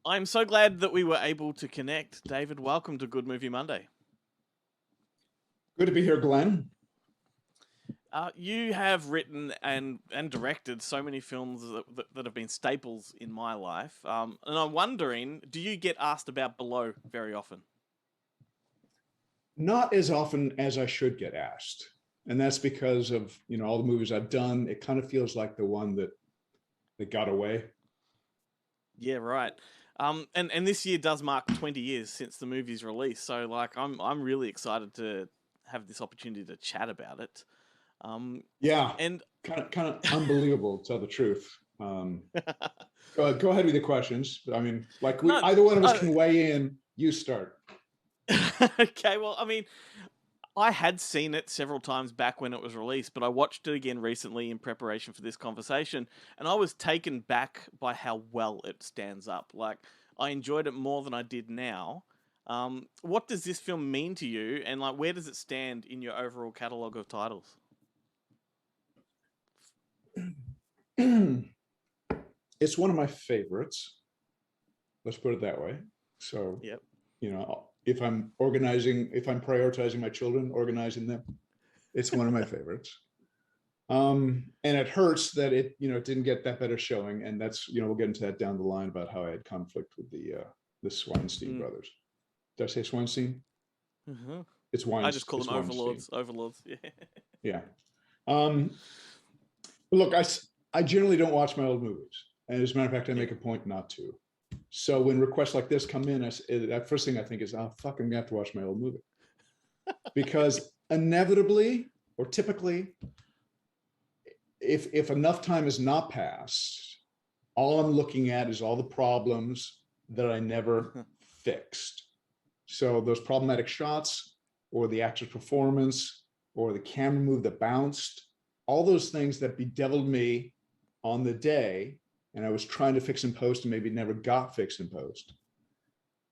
I'm so glad that we were able to connect. David, welcome to Good Movie Monday. Good to be here, Glenn. You have written and directed so many films that have been staples in my life. And I'm wondering, do you get asked about Below very often? Not as often as I should get asked. And that's because of, all the movies I've done. It kind of feels like the one that got away. Yeah, right. And this year does mark 20 years since the movie's release. So like I'm really excited to have this opportunity to chat about it. Yeah, And kind of unbelievable, to tell the truth. Go ahead with the questions. I mean, like no, either one of us can weigh in. You start. okay, well, I mean, I had seen it several times back when it was released, but I watched it again recently in preparation for this conversation, and I was taken back by how well it stands up. Like, I enjoyed it more than I did now. What does this film mean to you, and like, where does it stand in your overall catalog of titles? It's one of my favorites. Let's put it that way. So, Yep. if I'm prioritizing my children, organizing them, it's one of my favorites. And it hurts that it didn't get that better showing, and that's we'll get into that down the line about how I had conflict with the Swinestein brothers. Did I say Swinestein? Mm-hmm. It's I just call it's them Weinstein. overlords. Overlords. Yeah. Yeah. Look, I generally don't watch my old movies, and as a matter of fact, I make a point not to. So when requests like this come in, that first thing I think is, oh fuck, I'm gonna have to watch my old movie, because inevitably or typically, if enough time has not passed, all I'm looking at is all the problems that I never fixed. So those problematic shots, or the actor's performance, or the camera move that bounced, all those things that bedeviled me on the day, and I was trying to fix in post and maybe never got fixed in post,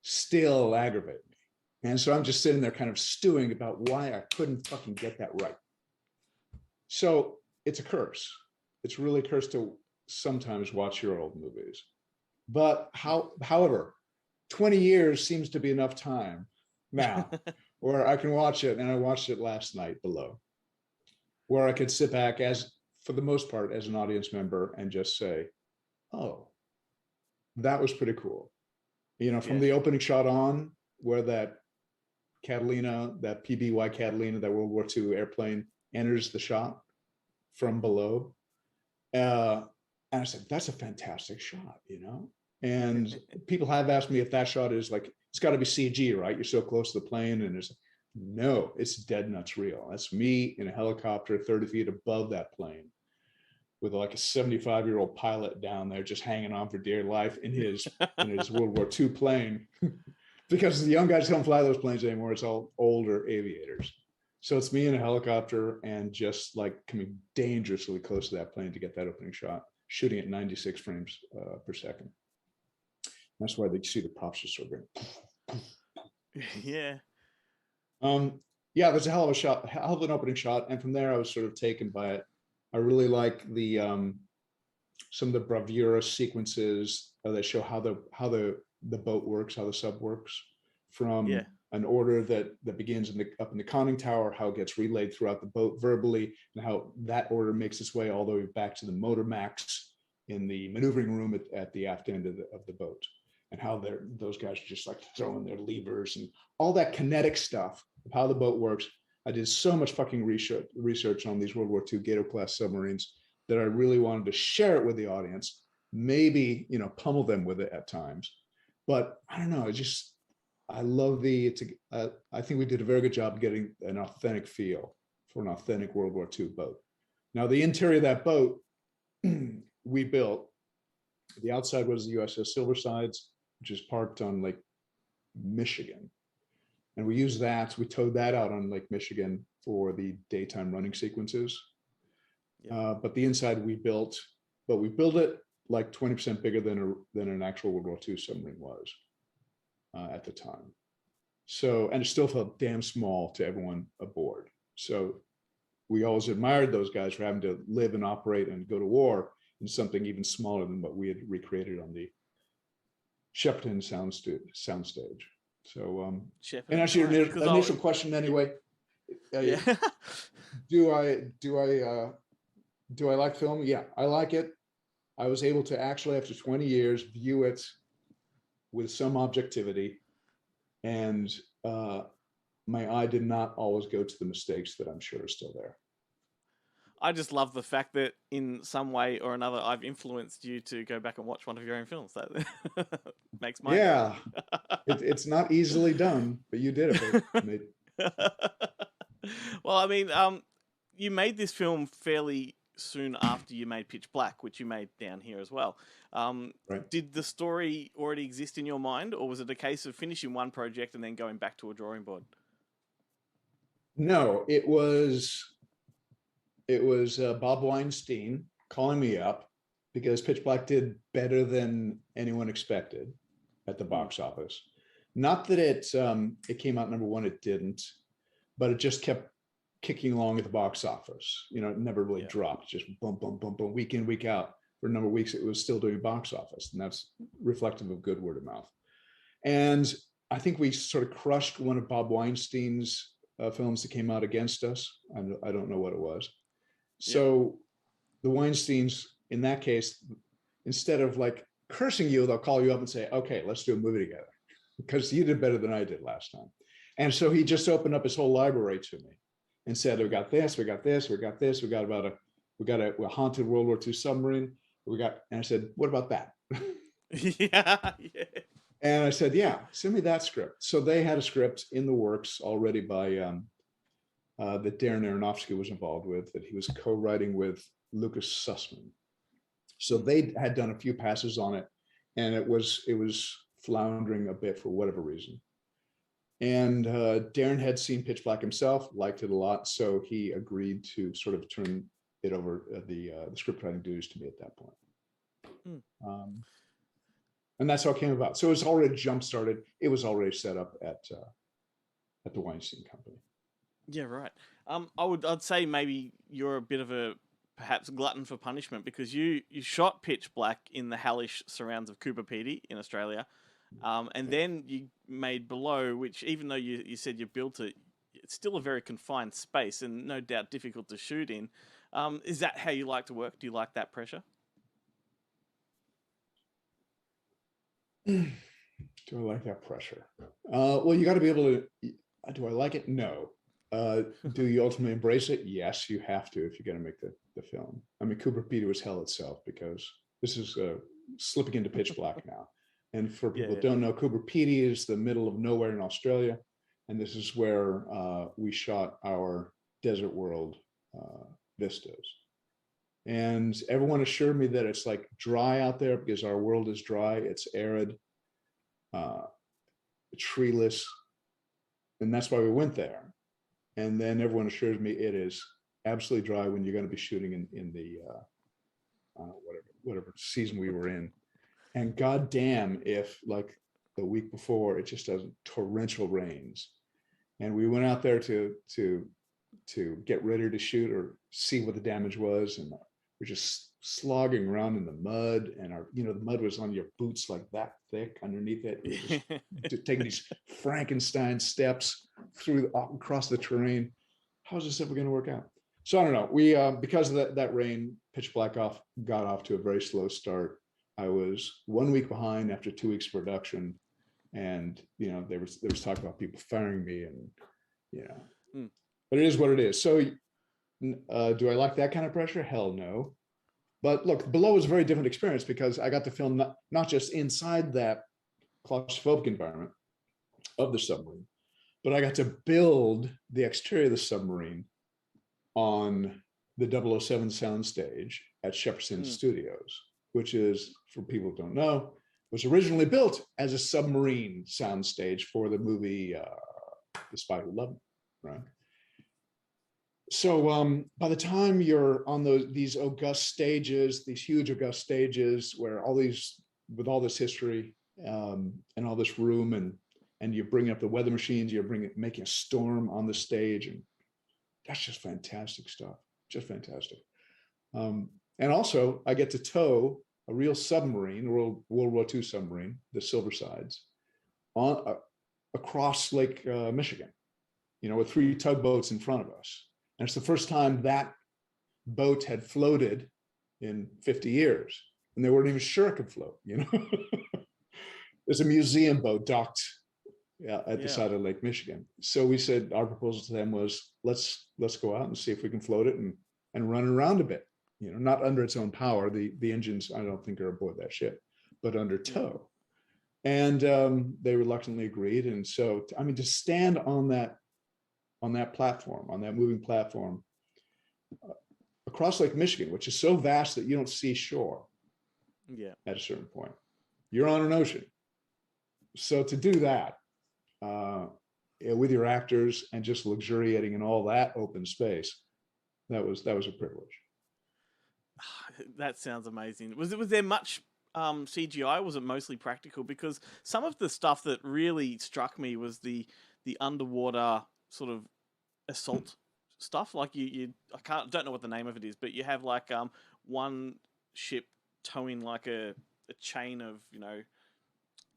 still aggravate me. And so I'm just sitting there kind of stewing about why I couldn't fucking get that right. So it's a curse. It's really a curse to sometimes watch your old movies. But however, 20 years seems to be enough time now where I can watch it, and I watched it last night, Below, where I could sit back, as for the most part, as an audience member, and just say, oh, that was pretty cool. From the opening shot on, where that Catalina, that PBY Catalina, that World War II airplane enters the shot from below. And I said, that's a fantastic shot, And people have asked me if that shot is like, it's got to be CG, right? You're so close to the plane. And no, it's dead nuts real. That's me in a helicopter 30 feet above that plane, with like a 75-year-old pilot down there just hanging on for dear life in his World War II plane. Because the young guys don't fly those planes anymore. It's all older aviators. So it's me in a helicopter and just like coming dangerously close to that plane to get that opening shot, shooting at 96 frames per second. That's why they see the props just so great. Yeah. Yeah, there's a hell of a shot, hell of an opening shot. And from there, I was sort of taken by it. I really like the some of the bravura sequences that show how the boat works, how the sub works, from an order that begins up in the conning tower, how it gets relayed throughout the boat verbally, and how that order makes its way all the way back to the motor max in the maneuvering room at the aft end of the boat, and how those guys are just like throwing their levers and all that kinetic stuff of how the boat works. I did so much fucking research on these World War II Gator class submarines that I really wanted to share it with the audience, maybe, pummel them with it at times. But I don't know, I love I think we did a very good job getting an authentic feel for an authentic World War II boat. Now, the interior of that boat, we built, the outside was the USS Silversides, which is parked on Lake Michigan. And we used that, we towed that out on Lake Michigan for the daytime running sequences. But the inside we built it like 20% bigger than an actual World War II submarine was at the time. So, and it still felt damn small to everyone aboard. So we always admired those guys for having to live and operate and go to war in something even smaller than what we had recreated on Shepperton soundstage. So, and Shepparton, answer your right? Because initial question anyway. yeah. Do I like film? Yeah, I like it. I was able to actually, after 20 years, view it with some objectivity, and my eye did not always go to the mistakes that I'm sure are still there. I just love the fact that in some way or another I've influenced you to go back and watch one of your own films. That makes my day. Yeah, it's not easily done, but you did it, babe. Well, I mean, you made this film fairly soon after you made Pitch Black, which you made down here as well. Right? Did the story already exist in your mind, or was it a case of finishing one project and then going back to a drawing board? No, it was Bob Weinstein calling me up because Pitch Black did better than anyone expected at the box office. Not that it came out number one, it didn't, but it just kept kicking along at the box office. You know, it never really dropped, just boom, boom, boom, boom, week in, week out. For a number of weeks, it was still doing box office, and that's reflective of good word of mouth. And I think we sort of crushed one of Bob Weinstein's films that came out against us. I don't know what it was. So the Weinsteins, in that case, instead of like cursing you, they'll call you up and say, okay, let's do a movie together because you did better than I did last time. And so he just opened up his whole library to me and said, we got this, we got this, we got this, we got a haunted World War II submarine. And I said, what about that? Yeah. And I said, yeah, send me that script. So they had a script in the works already by that Darren Aronofsky was involved with, that he was co-writing with Lucas Sussman. So they had done a few passes on it, and it was floundering a bit for whatever reason. And Darren had seen Pitch Black himself, liked it a lot, so he agreed to sort of turn it over the script writing duties to me at that point. And that's how it came about. So it was already jump started. It was already set up at the Weinstein Company. Yeah, right. I'd say maybe you're a bit of a perhaps glutton for punishment because you shot Pitch Black in the hellish surrounds of Cooper Pedy in Australia, and then you made Below, which even though you said you built it, it's still a very confined space and no doubt difficult to shoot in. Is that how you like to work? Do you like that pressure? Do I like that pressure? Well, you got to be able to. Do I like it? No. Do you ultimately embrace it? Yes, you have to if you're going to make the film. I mean, Cooper Pedy was hell itself because this is slipping into Pitch Black now. And for people who don't know, Cooper Pedy is the middle of nowhere in Australia, and this is where we shot our desert world vistas. And everyone assured me that it's like dry out there because our world is dry. It's arid, treeless. And that's why we went there. And then everyone assures me it is absolutely dry when you're going to be shooting in the whatever season we were in. And goddamn, if like the week before it just does torrential rains, and we went out there to get ready to shoot or see what the damage was, and we're just slogging around in the mud, and the mud was on your boots like that thick underneath it. Just taking these Frankenstein steps across the terrain. How is this ever going to work out? So I don't know. We because of that rain, Pitch Black got off to a very slow start. I was 1 week behind after 2 weeks of production, and there was talk about people firing me, and but it is what it is. So do I like that kind of pressure? Hell no. But look, Below was a very different experience because I got to film not just inside that claustrophobic environment of the submarine, but I got to build the exterior of the submarine on the 007 soundstage at Shepperton Studios, which is, for people who don't know, was originally built as a submarine soundstage for the movie The Spy Who Loved Me, right? So by the time you're on these august stages, these huge august stages where with all this history and all this room, and you bring up the weather machines, you're making a storm on the stage, and that's just fantastic stuff, just fantastic. And also I get to tow a real submarine, World War II submarine, the Silver Sides, on across Lake Michigan, with 3 tugboats in front of us. And it's the first time that boat had floated in 50 years, and they weren't even sure it could float. There's a museum boat docked at the side of Lake Michigan. So we said, our proposal to them was, let's go out and see if we can float it and run it around a bit. Not under its own power. The engines, I don't think, are aboard that ship, but under tow. And they reluctantly agreed. And so, I mean, to stand on that platform, on that moving platform, across Lake Michigan, which is so vast that you don't see shore. At a certain point, you're on an ocean. So to do that with your actors and just luxuriating in all that open space, that was a privilege. That sounds amazing. Was there much CGI? Was it mostly practical? Because some of the stuff that really struck me was the underwater sort of assault stuff. Like don't know what the name of it is, but you have like one ship towing like a chain of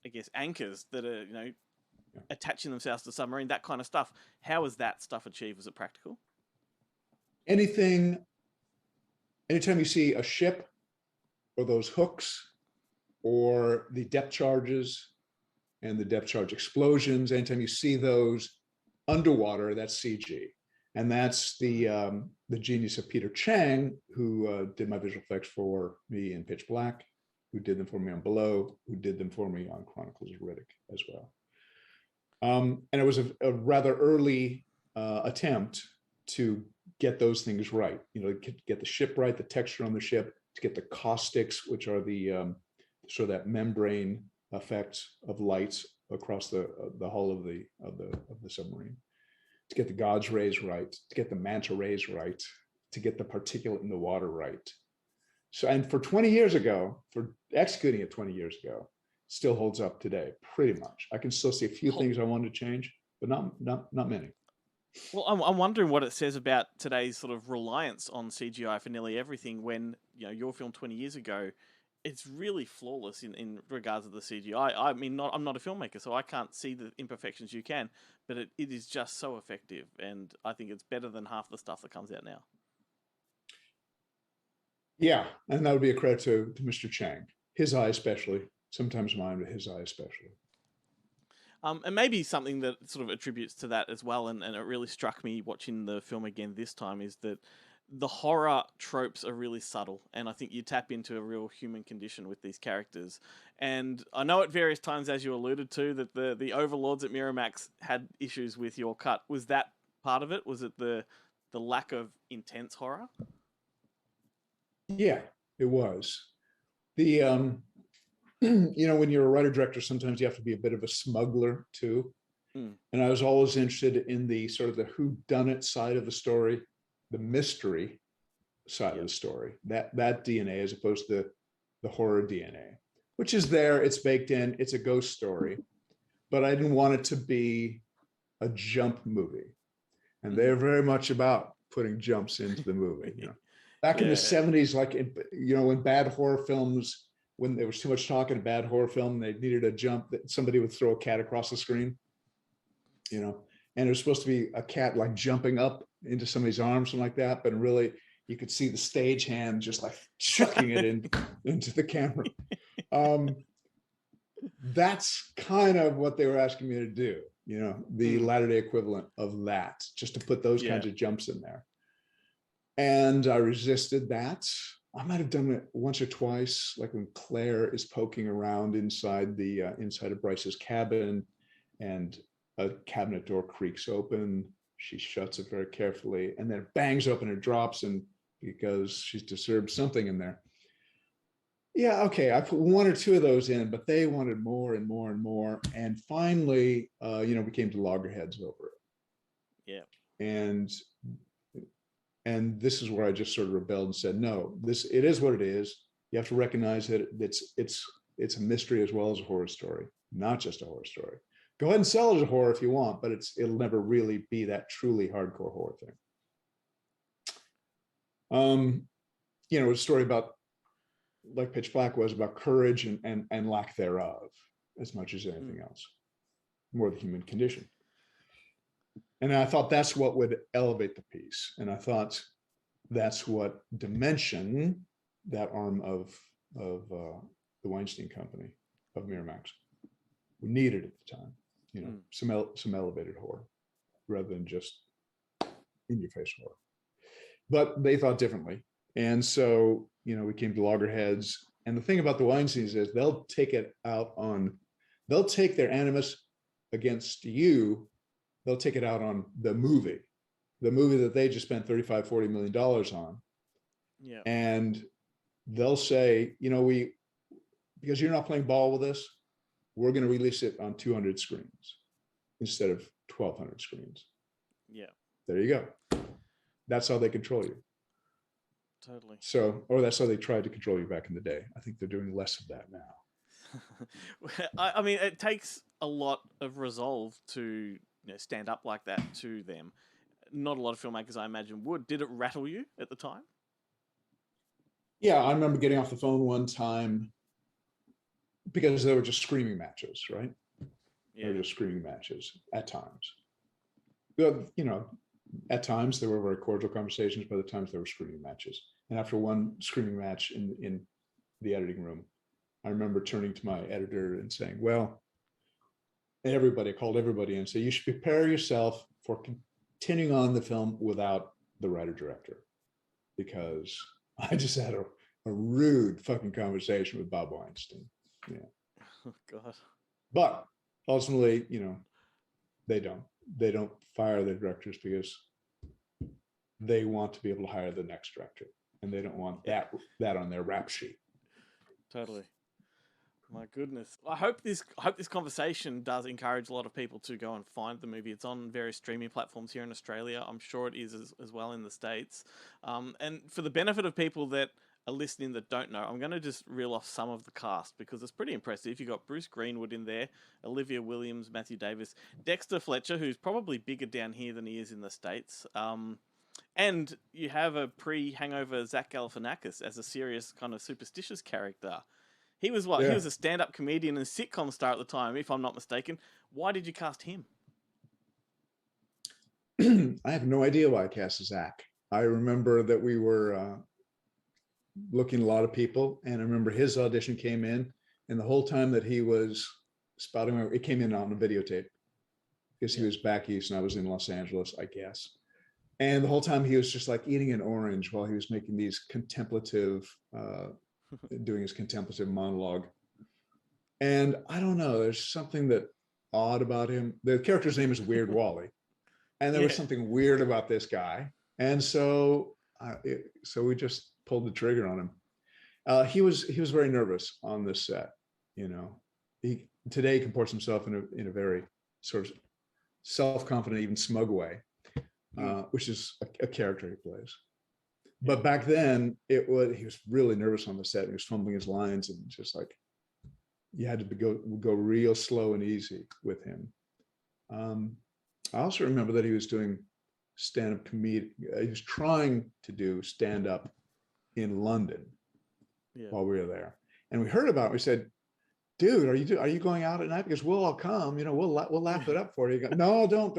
I guess anchors that are attaching themselves to the submarine, that kind of stuff. How was that stuff achieved? Was it practical? Anytime you see a ship or those hooks or the depth charges and the depth charge explosions, anytime you see those underwater, that's CG. And that's the genius of Peter Chang, who did my visual effects for me in Pitch Black, who did them for me on Below, who did them for me on Chronicles of Riddick as well. And it was a rather early attempt to get those things right, get the ship right, the texture on the ship, to get the caustics, which are the sort of that membrane effect of lights across the hull of the submarine, to get the God's rays right, to get the manta rays right, to get the particulate in the water right. So, and for 20 years ago, for executing it 20 years ago, still holds up today, pretty much. I can still see a few things I wanted to change, but not many. Well, I'm wondering what it says about today's sort of reliance on CGI for nearly everything, when your film 20 years ago, it's really flawless in regards to the CGI. I mean, I'm not a filmmaker, so I can't see the imperfections you can, but it is just so effective, and I think it's better than half the stuff that comes out now. Yeah, and that would be a credit to Mr. Chang, his eye especially, sometimes mine, but his eye especially. And maybe something that sort of attributes to that as well, and it really struck me watching the film again this time, is that the horror tropes are really subtle, and I think you tap into a real human condition with these characters. And I know at various times, as you alluded to, that the overlords at Miramax had issues with your cut. Was that part of it? Was it the lack of intense horror? Yeah, it was. The when you're a writer director, sometimes you have to be a bit of a smuggler too. And I was always interested in the sort of the whodunit side of the story, the mystery side of the story, that DNA, as opposed to the horror DNA, which is there, it's baked in, it's a ghost story, but I didn't want it to be a jump movie. And they're very much about putting jumps into the movie. Back in the 70s, like in bad horror films, when there was too much talk in a bad horror film, they needed a jump, that somebody would throw a cat across the screen, and it was supposed to be a cat like jumping up into somebody's arms, something like that, but really you could see the stage hand just like chucking it into the camera. That's kind of what they were asking me to do, the latter-day equivalent of that, just to put those kinds of jumps in there. And I resisted that. I might have done it once or twice, like when Claire is poking around inside of Bryce's cabin, and a cabinet door creaks open. She shuts it very carefully, and then it bangs open and drops, and because she's disturbed something in there. Yeah, okay, I put one or two of those in, but they wanted more and more and more. And finally, we came to loggerheads over it. Yeah. And this is where I just sort of rebelled and said, no, it is what it is. You have to recognize that it's a mystery as well as a horror story, not just a horror story. Go ahead and sell it as a horror if you want, but it'll never really be that truly hardcore horror thing. A story about like Pitch Black was about courage and lack thereof, as much as anything else, more the human condition. And I thought that's what would elevate the piece. And I thought that's what Dimension, that arm of the Weinstein Company of Miramax, needed at the time. You know, some elevated horror rather than just in your face horror. But they thought differently. And so, you know, we came to Loggerheads. And the thing about the Weinsteins is they'll take their animus against you, they'll take it out on the movie that they just spent $35-40 million on. Yeah. And they'll say, you know, because you're not playing ball with us, we're going to release it on 200 screens instead of 1,200 screens. Yeah. There you go. That's how they control you. Totally. So, or that's how they tried to control you back in the day. I think they're doing less of that now. I mean, it takes a lot of resolve to stand up like that to them. Not a lot of filmmakers, I imagine, would. Did it rattle you at the time? Yeah, I remember getting off the phone one time because they were just screaming matches, right? Yeah. They were just screaming matches at times. You know, at times there were very cordial conversations, but at times there were screaming matches. And after one screaming match in the editing room, I remember turning to my editor and saying, well, I called everybody and said, you should prepare yourself for continuing on the film without the writer-director, because I just had a rude fucking conversation with Bob Weinstein. Yeah. Oh, God. But ultimately, you know, they don't fire the directors because they want to be able to hire the next director, and they don't want that on their rap sheet. Totally. My goodness. I hope this conversation does encourage a lot of people to go and find the movie. It's on various streaming platforms here in Australia. I'm sure it is as well in the States. And for the benefit of people that are listening that don't know, I'm going to just reel off some of the cast because it's pretty impressive. You've got Bruce Greenwood in there, Olivia Williams, Matthew Davis, Dexter Fletcher, who's probably bigger down here than he is in the States. And you have a pre-Hangover Zach Galifianakis as a serious kind of superstitious character. He was what? Yeah. He was a stand-up comedian and sitcom star at the time, if I'm not mistaken. Why did you cast him? I have no idea why I cast Zach. I remember that we were looking at a lot of people, and I remember his audition came in, and the whole time that he was spouting, it came in on a videotape because he was back east and I was in Los Angeles, I guess. And the whole time he was just like eating an orange while he was making these contemplative, doing his contemplative monologue. And I don't know, there's something that odd about him. The character's name is Weird Wally. And there was something weird about this guy. And so we just pulled the trigger on him. He was very nervous on this set. You know, today he comports himself in a very sort of self-confident, even smug way, which is a character he plays. But back then he was really nervous on the set. He was fumbling his lines and just like, you had to go real slow and easy with him. I also remember that he was doing stand-up comedy. He was trying to do stand-up in London while we were there, and we heard about it. We said, "Dude, are you going out at night? Because we'll all come. You know, we'll laugh it up for you." He goes, "No, don't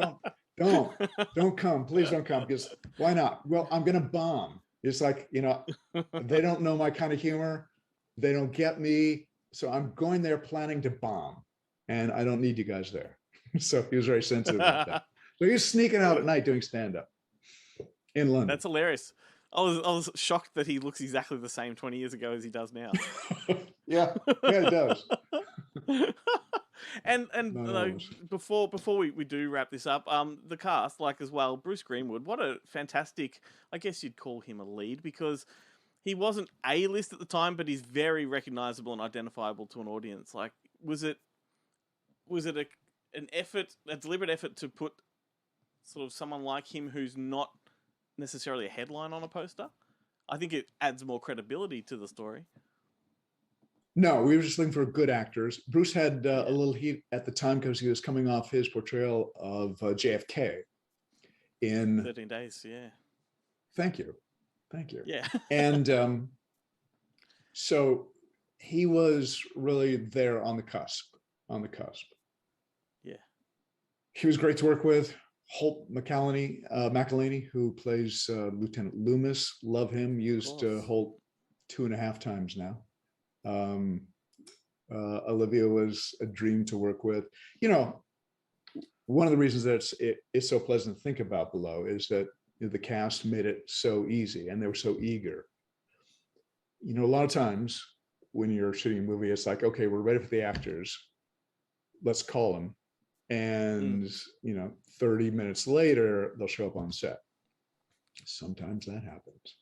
come. Please don't come. Because why not? Well, I'm gonna bomb." It's like, you know, they don't know my kind of humor. They don't get me. So I'm going there planning to bomb, and I don't need you guys there. So he was very sensitive about that. So he was sneaking out at night doing stand-up in London. That's hilarious. I was shocked that he looks exactly the same 20 years ago as he does now. yeah, it does. And before we do wrap this up, the cast, like as well, Bruce Greenwood, what a fantastic, I guess you'd call him a lead, because he wasn't A-list at the time, but he's very recognizable and identifiable to an audience. Like, was it a deliberate effort to put sort of someone like him who's not necessarily a headline on a poster? I think it adds more credibility to the story. No, we were just looking for good actors. Bruce had a little heat at the time because he was coming off his portrayal of JFK in 13 Days. Yeah. Thank you. Yeah. And So he was really there on the cusp, on the cusp. Yeah. He was great to work with. Holt McElhaney, who plays Lieutenant Loomis, love him. Used Holt 2.5 times now. Olivia was a dream to work with. You know, one of the reasons that it's so pleasant to think about Below is that the cast made it so easy and they were so eager. You know, a lot of times when you're shooting a movie, it's like, okay, we're ready for the actors. Let's call them. And, 30 minutes later, they'll show up on set. Sometimes that happens.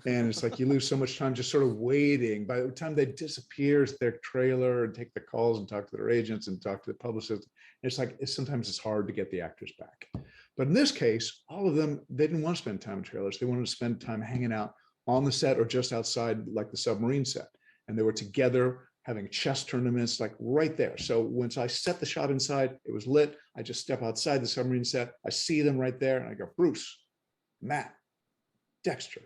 And it's like you lose so much time just sort of waiting. By the time they disappear to their trailer and take the calls and talk to their agents and talk to the publicists, it's like sometimes it's hard to get the actors back. But in this case, all of them, they didn't want to spend time in trailers. They wanted to spend time hanging out on the set or just outside, like the submarine set. And they were together having chess tournaments, like right there. So once I set the shot inside, it was lit. I just step outside the submarine set. I see them right there. And I go, Bruce, Matt, Dexter,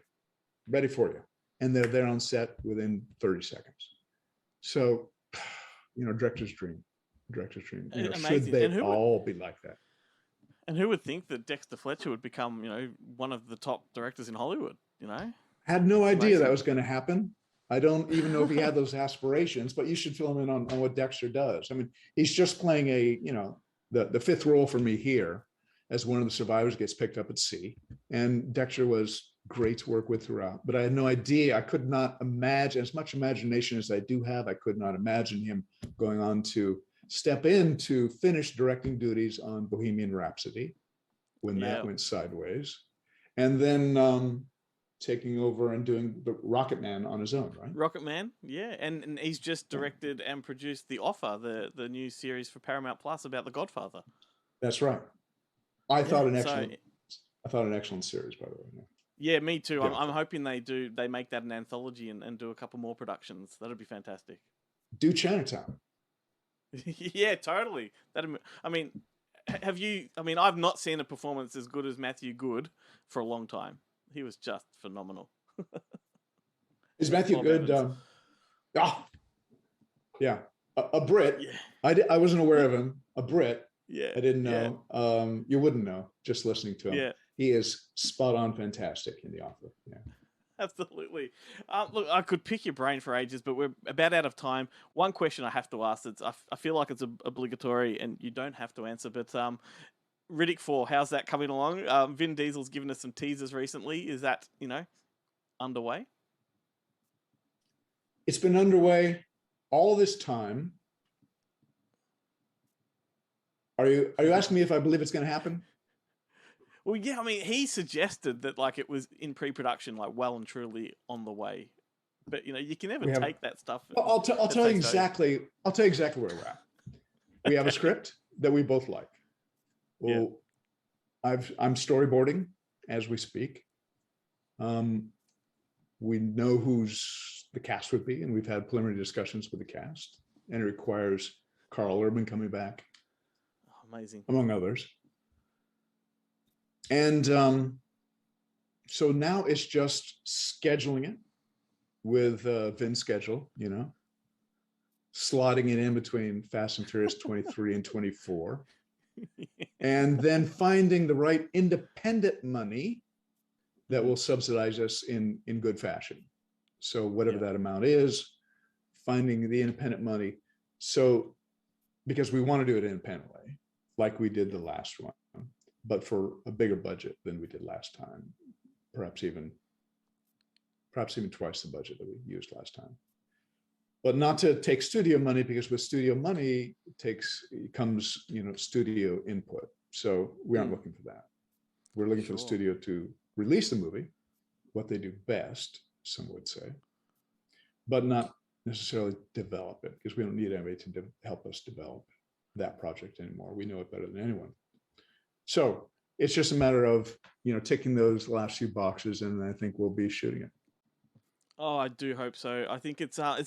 ready for you. And they're there on set within 30 seconds. So, director's dream. Should they all be like that? And who would think that Dexter Fletcher would become, one of the top directors in Hollywood, Had no idea that was going to happen. I don't even know if he had those aspirations, but you should fill him in on what Dexter does. I mean, he's just playing the fifth role for me here as one of the survivors gets picked up at sea. And Dexter was great to work with throughout, but I had no idea. I could not imagine, as much imagination as I do have, I could not imagine him going on to step in to finish directing duties on Bohemian Rhapsody when that went sideways. And then taking over and doing the Rocket Man on his own, right? Rocket Man, yeah. And he's just directed and produced The Offer, the new series for Paramount Plus about The Godfather. That's right. I thought an excellent series, by the way. Yeah, me too. Yeah. I'm hoping they make that an anthology and do a couple more productions. That'd be fantastic. Do Chinatown. Yeah, totally. I've not seen a performance as good as Matthew Good for a long time. He was just phenomenal. Is Matthew Good? Yeah, a Brit. Yeah. I wasn't aware of him. A Brit. Yeah, I didn't know. Yeah. You wouldn't know just listening to him. Yeah, he is spot on, fantastic in The Offer. Yeah. Absolutely. Look, I could pick your brain for ages, but we're about out of time. One question I have to ask, I feel like it's obligatory and you don't have to answer, but Riddick 4, how's that coming along? Vin Diesel's given us some teasers recently. Is that, underway? It's been underway all this time. Are you asking me if I believe it's going to happen? Well, yeah, he suggested that it was in pre-production, well and truly on the way. But you can never take that stuff. Well, I'll tell you exactly. I'll tell you exactly where we're at. We have a script that we both like. Well, yeah. I'm storyboarding as we speak. We know who's the cast would be, and we've had preliminary discussions with the cast. And it requires Carl Urban coming back. Oh, amazing, among others. And so now it's just scheduling it with Vin's schedule, slotting it in between Fast and Furious 23 and 24. And then finding the right independent money that will subsidize us in good fashion. So whatever that amount is, finding the independent money. So because we want to do it independently, like we did the last one, but for a bigger budget than we did last time, perhaps even twice the budget that we used last time. But not to take studio money, because with studio money comes studio input. So we aren't looking for that. We're looking for the studio to release the movie, what they do best, some would say, but not necessarily develop it, because we don't need anybody to help us develop that project anymore. We know it better than anyone. So it's just a matter of, ticking those last few boxes, and I think we'll be shooting it. Oh, I do hope so. I think it's to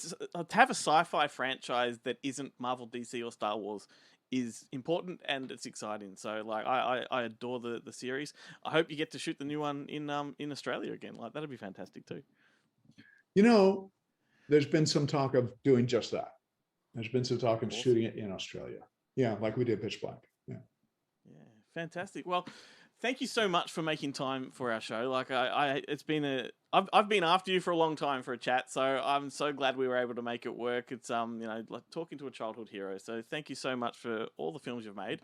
have a sci-fi franchise that isn't Marvel, DC, or Star Wars is important, and it's exciting. So I adore the series. I hope you get to shoot the new one in Australia again. That'd be fantastic too. there's been some talk of doing just that. There's been some talk of Awesome. shooting it in Australia. Yeah, like we did Pitch Black. Yeah. Yeah, fantastic. Well, thank you so much for making time for our show. Like I've been after you for a long time for a chat, so I'm so glad we were able to make it work. It's like talking to a childhood hero. So thank you so much for all the films you've made.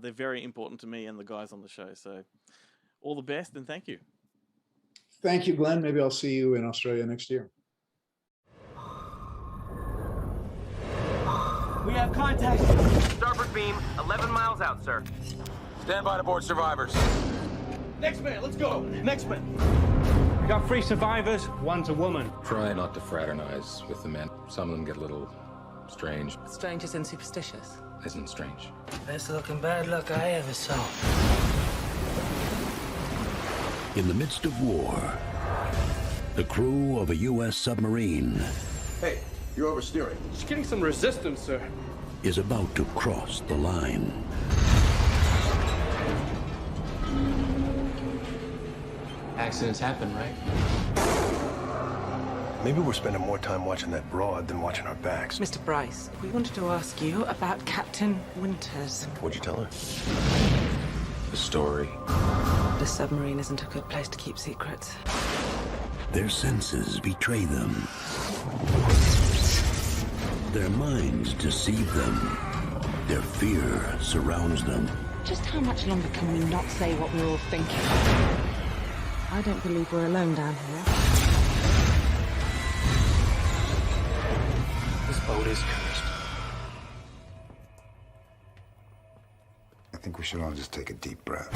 They're very important to me and the guys on the show. So all the best and thank you. Thank you, Glenn. Maybe I'll see you in Australia next year. We have contact. Starboard beam, 11 miles out, sir. Stand by to board survivors. Next man, let's go. Next man. We got 3 survivors. One's a woman. Try not to fraternize with the men. Some of them get a little strange. Strange isn't superstitious. Isn't strange. Best looking bad luck I ever saw. In the midst of war, the crew of a U.S. submarine Hey, you're oversteering. Just getting some resistance, sir. is about to cross the line. Accidents happen, right? Maybe we're spending more time watching that broad than watching our backs. Mr. Bryce, we wanted to ask you about Captain Winters. What'd you tell her? The story. The submarine isn't a good place to keep secrets. Their senses betray them. Their minds deceive them. Their fear surrounds them. Just how much longer can we not say what we're all thinking? I don't believe we're alone down here. This boat is cursed. I think we should all just take a deep breath.